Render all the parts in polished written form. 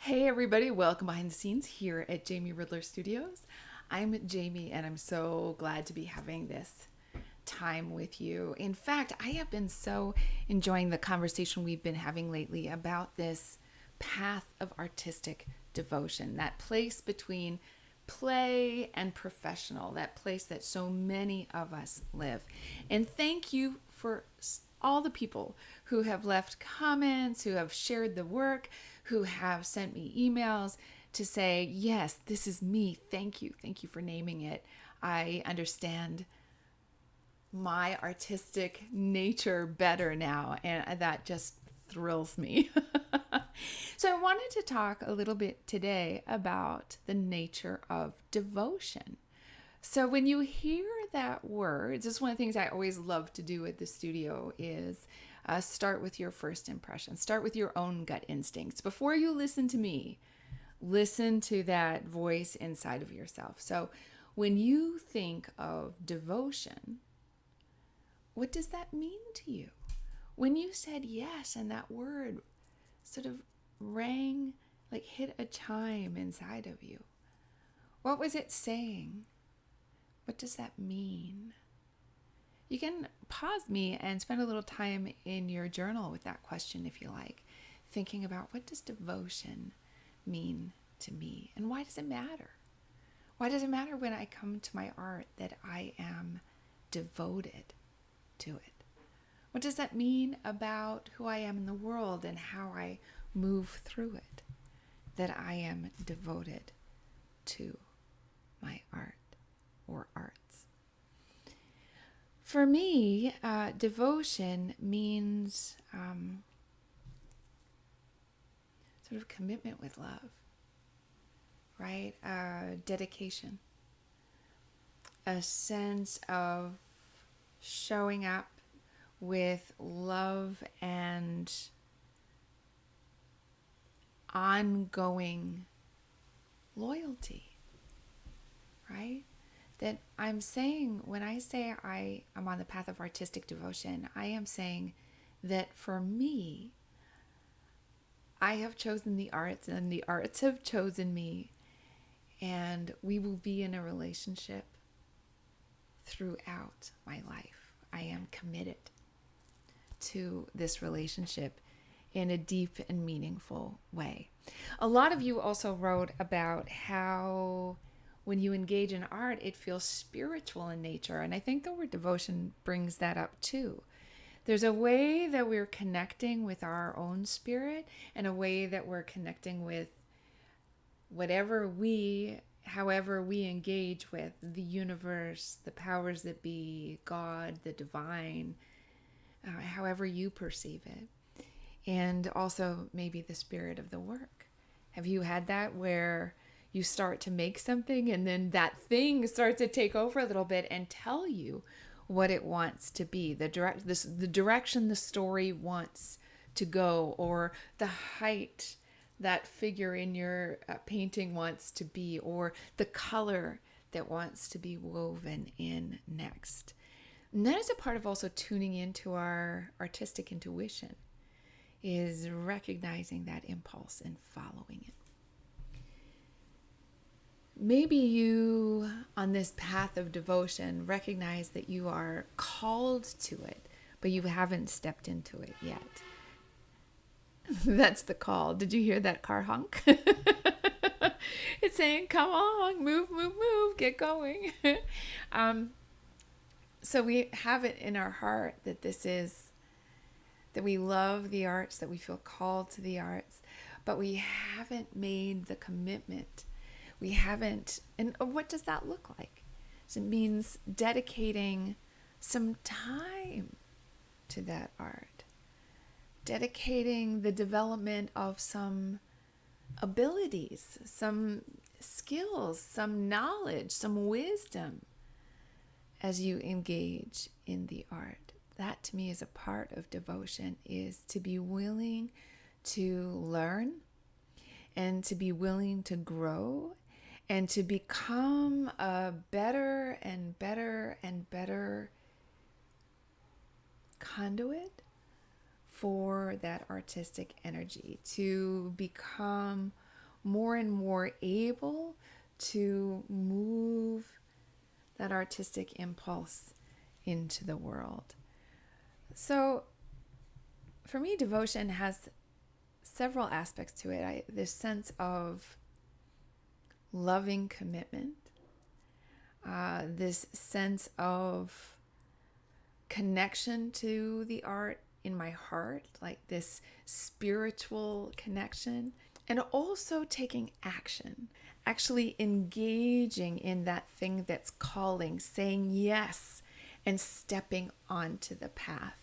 Hey everybody, welcome behind the scenes here at Jamie Riddler Studios. I'm Jamie and I'm so glad to be having this time with you. In fact, I have been so enjoying the conversation we've been having lately about this path of artistic devotion, that place between play and professional, that place that so many of us live. And thank you for all the people who have left comments, who have shared the work, who have sent me emails to say, yes, this is me. Thank you. Thank you for naming it. I understand my artistic nature better now, and that just thrills me. So, I wanted to talk a little bit today about the nature of devotion. So, when you hear that word, this is one of the things I always love to do at the studio is start with your first impression, start with your own gut instincts. Before you listen to me, listen to that voice inside of yourself. So, when you think of devotion, what does that mean to you? When you said yes and that word sort of rang, like hit a chime inside of you, what was it saying? What does that mean? You can pause me and spend a little time in your journal with that question if you like, thinking about what does devotion mean to me and why does it matter? Why does it matter when I come to my art that I am devoted to it? What does that mean about who I am in the world and how I move through it? That I am devoted to my art or arts. For me, devotion means sort of commitment with love, right? Dedication, a sense of showing up with love and ongoing loyalty, right? That I'm saying, when I say I am on the path of artistic devotion, I am saying that for me, I have chosen the arts and the arts have chosen me, and we will be in a relationship throughout my life. I am committed to this relationship in a deep and meaningful way. A lot of you also wrote about how when you engage in art, it feels spiritual in nature. And I think the word devotion brings that up too. There's a way that we're connecting with our own spirit and a way that we're connecting with however we engage with the universe, the powers that be, God, the divine, however you perceive it. And also maybe the spirit of the work. Have you had that where you start to make something and then that thing starts to take over a little bit and tell you what it wants to be, the direction the story wants to go, or the height that figure in your painting wants to be, or the color that wants to be woven in next. And that is a part of also tuning into our artistic intuition, is recognizing that impulse and following it. Maybe you, on this path of devotion, recognize that you are called to it, but you haven't stepped into it yet. That's the call. Did you hear that car honk? It's saying, come on, move, move, move, get going. So we have it in our heart that that we love the arts, that we feel called to the arts, but we haven't made the commitment. We haven't, and what does that look like? So it means dedicating some time to that art, dedicating the development of some abilities, some skills, some knowledge, some wisdom as you engage in the art. That to me is a part of devotion, is to be willing to learn and to be willing to grow and to become a better and better and better conduit for that artistic energy, to become more and more able to move that artistic impulse into the world. So for me, devotion has several aspects to it. This sense of loving commitment, this sense of connection to the art in my heart, like this spiritual connection, and also taking action, actually engaging in that thing that's calling, saying yes, and stepping onto the path.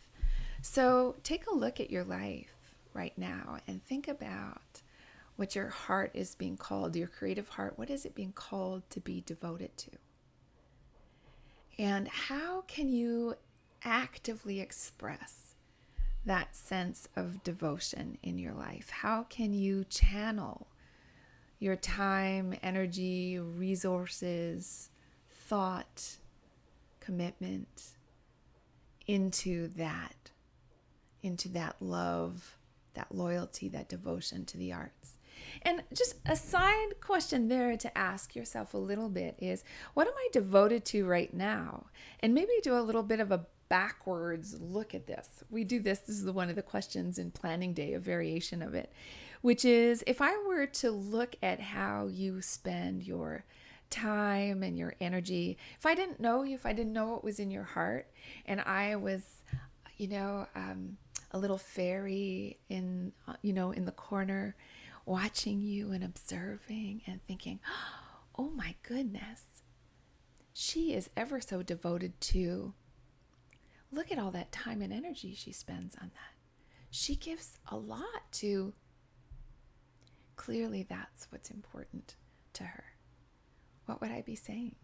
So take a look at your life right now and think about what your heart is being called, your creative heart. What is it being called to be devoted to? And how can you actively express that sense of devotion in your life? How can you channel your time, energy, resources, thought, commitment into that love, that loyalty, that devotion to the arts? And just a side question there to ask yourself a little bit is, what am I devoted to right now? And maybe do a little bit of a backwards look at this. We do this. This is one of the questions in Planning Day, a variation of it, which is, if I were to look at how you spend your time and your energy, if I didn't know you, if I didn't know what was in your heart, and I was, a little fairy in the corner, watching you and observing and thinking, oh my goodness, she is ever so devoted to, look at all that time and energy she spends on that. She gives a lot to, clearly that's what's important to her. What would I be saying?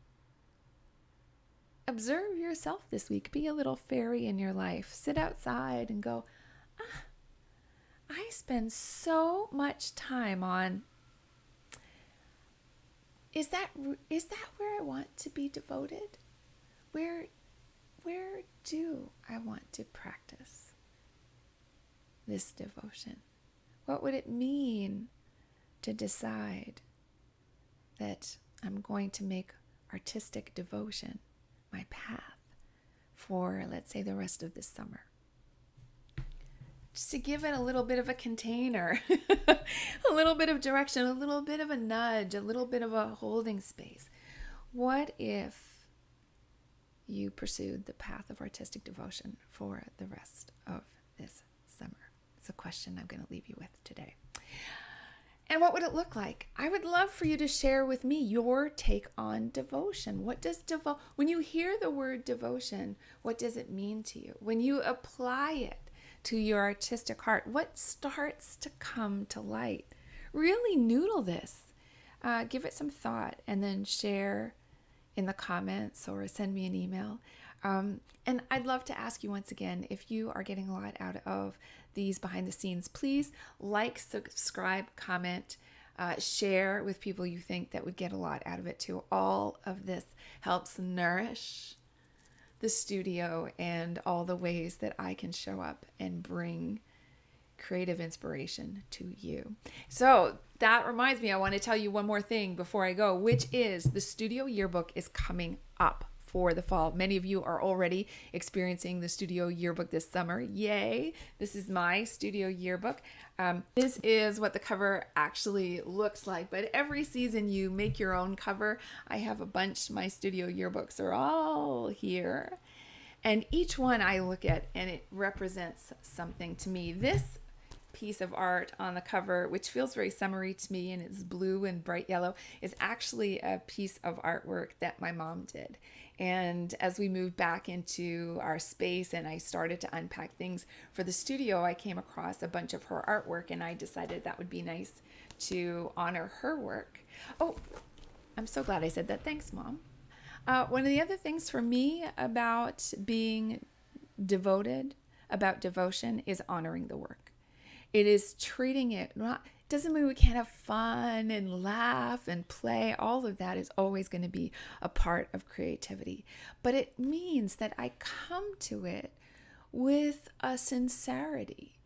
Observe yourself this week. Be a little fairy in your life. Sit outside and go, I spend so much time on, is that where I want to be devoted? Where do I want to practice this devotion? What would it mean to decide that I'm going to make artistic devotion my path for, let's say, the rest of this summer? Just to give it a little bit of a container, a little bit of direction, a little bit of a nudge, a little bit of a holding space. What if you pursued the path of artistic devotion for the rest of this summer? It's a question I'm going to leave you with today. And what would it look like? I would love for you to share with me your take on devotion. What does when you hear the word devotion, what does it mean to you? When you apply it to your artistic heart, what starts to come to light? Really noodle this. Give it some thought and then share in the comments or send me an email. And I'd love to ask you once again, if you are getting a lot out of these behind the scenes, please like, subscribe, comment, share with people you think that would get a lot out of it too. All of this helps nourish the studio and all the ways that I can show up and bring creative inspiration to you. So that reminds me, I want to tell you one more thing before I go, which is the studio yearbook is coming up for the fall. Many of you are already experiencing the studio yearbook this summer. Yay! This is my studio yearbook. This is what the cover actually looks like, but every season you make your own cover. I have a bunch. My studio yearbooks are all here. And each one I look at and it represents something to me. This piece of art on the cover, which feels very summery to me and it's blue and bright yellow, is actually a piece of artwork that my mom did. And as we moved back into our space and I started to unpack things for the studio, I came across a bunch of her artwork and I decided that would be nice to honor her work. Oh, I'm so glad I said that. Thanks, Mom. One of the other things for me about being devoted, about devotion, is honoring the work. It is treating it, doesn't mean we can't have fun and laugh and play. All of that is always going to be a part of creativity. But it means that I come to it with a sincerity.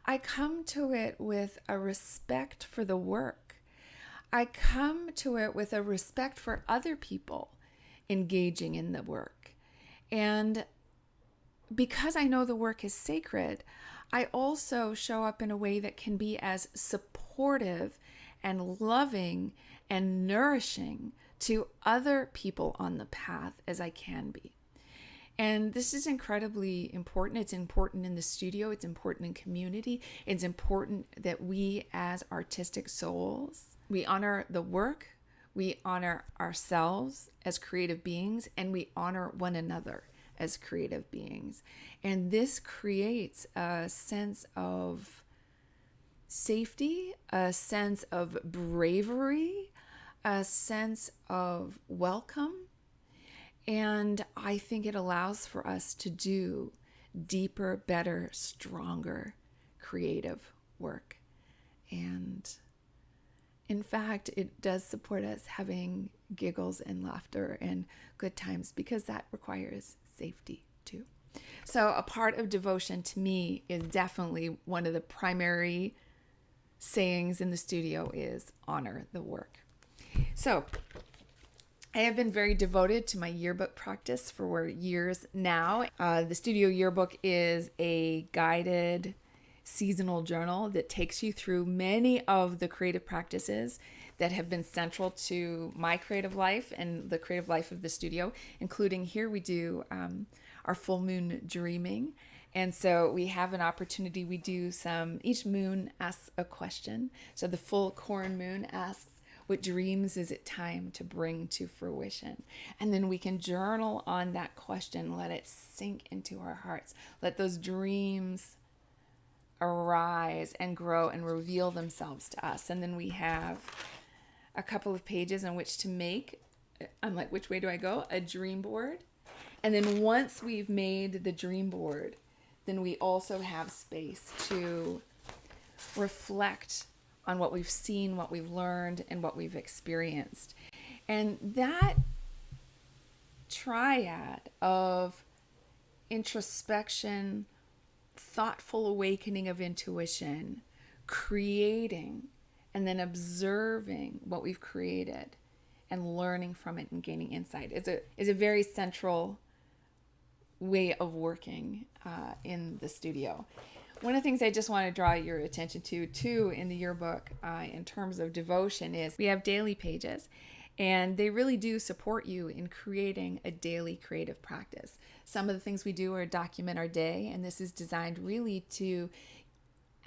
I come to it with a respect for the work. I come to it with a respect for other people engaging in the work. And because I know the work is sacred, I also show up in a way that can be as supportive and loving and nourishing to other people on the path as I can be. And this is incredibly important. It's important in the studio. It's important in community. It's important that we as artistic souls, we honor the work, we honor ourselves as creative beings, and we honor one another as creative beings. And this creates a sense of safety, a sense of bravery, a sense of welcome. And I think it allows for us to do deeper, better, stronger creative work. And in fact, it does support us having giggles and laughter and good times, because that requires safety too. So a part of devotion to me is definitely one of the primary sayings in the studio is honor the work. So I have been very devoted to my yearbook practice for years now. The studio yearbook is a guided seasonal journal that takes you through many of the creative practices that have been central to my creative life and the creative life of the studio, including here we do our full moon dreaming. And so we have an opportunity, we do each moon asks a question. So the full corn moon asks, what dreams is it time to bring to fruition? And then we can journal on that question, let it sink into our hearts. Let those dreams arise and grow and reveal themselves to us. And then we have a couple of pages on which to make, I'm like, which way do I go? A dream board. And then once we've made the dream board, then we also have space to reflect on what we've seen, what we've learned, and what we've experienced. And that triad of introspection, thoughtful awakening of intuition, creating, and then observing what we've created and learning from it and gaining insight is a very central way of working in the studio. One of the things I just want to draw your attention to too in the yearbook in terms of devotion is we have daily pages, and they really do support you in creating a daily creative practice. Some of the things we do are document our day, and this is designed really to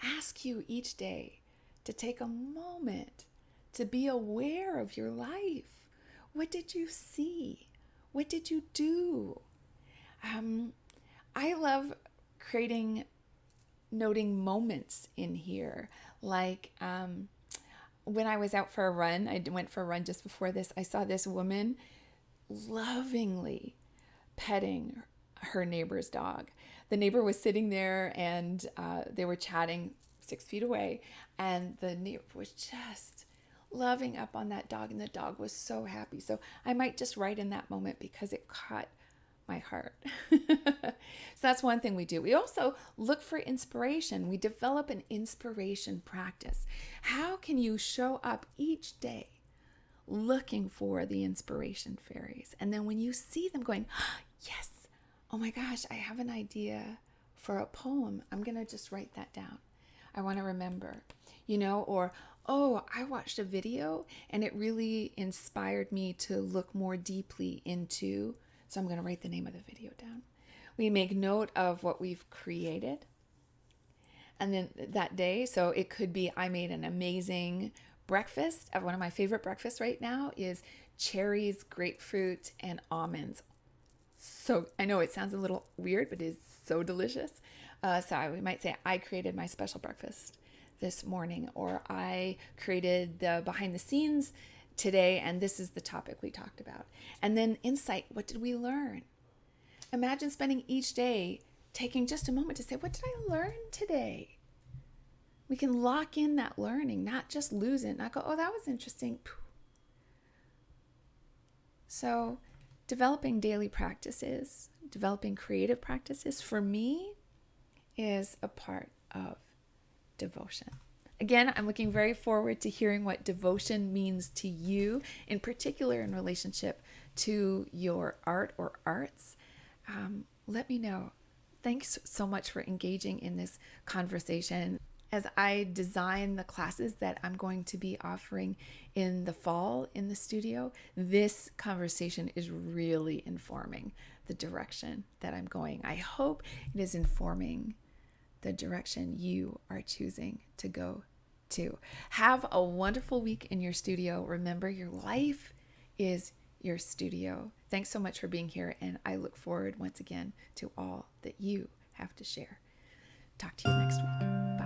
ask you each day to take a moment to be aware of your life. What did you see? What did you do? I love noting moments in here. Like when I was out for a run, I went for a run just before this, I saw this woman lovingly petting her neighbor's dog. The neighbor was sitting there and they were chatting 6 feet away, and the neighbor was just loving up on that dog, and the dog was so happy. So I might just write in that moment because it caught my heart. So that's one thing we do. We also look for inspiration. We develop an inspiration practice. How can you show up each day looking for the inspiration fairies? And then when you see them going, oh, yes, oh my gosh, I have an idea for a poem. I'm going to just write that down. I want to remember, or, oh, I watched a video and it really inspired me to look more deeply into, so I'm going to write the name of the video down. We make note of what we've created. And then that day, so it could be I made an amazing breakfast. One of my favorite breakfasts right now is cherries, grapefruit, and almonds. So I know it sounds a little weird, but it is so delicious. We might say I created my special breakfast this morning, or I created the behind the scenes today, and this is the topic we talked about. And then insight, what did we learn? Imagine spending each day taking just a moment to say, what did I learn today? We can lock in that learning, not just lose it, not go, oh, that was interesting. So developing daily practices, developing creative practices, for me, is a part of devotion. Again, I'm looking very forward to hearing what devotion means to you, in particular in relationship to your art or arts. Let me know. Thanks so much for engaging in this conversation. As I design the classes that I'm going to be offering in the fall in the studio, this conversation is really informing the direction that I'm going. I hope it is informing the direction you are choosing to go to. Have a wonderful week in your studio. Remember, your life is your studio. Thanks so much for being here, and I look forward once again to all that you have to share. Talk to you next week.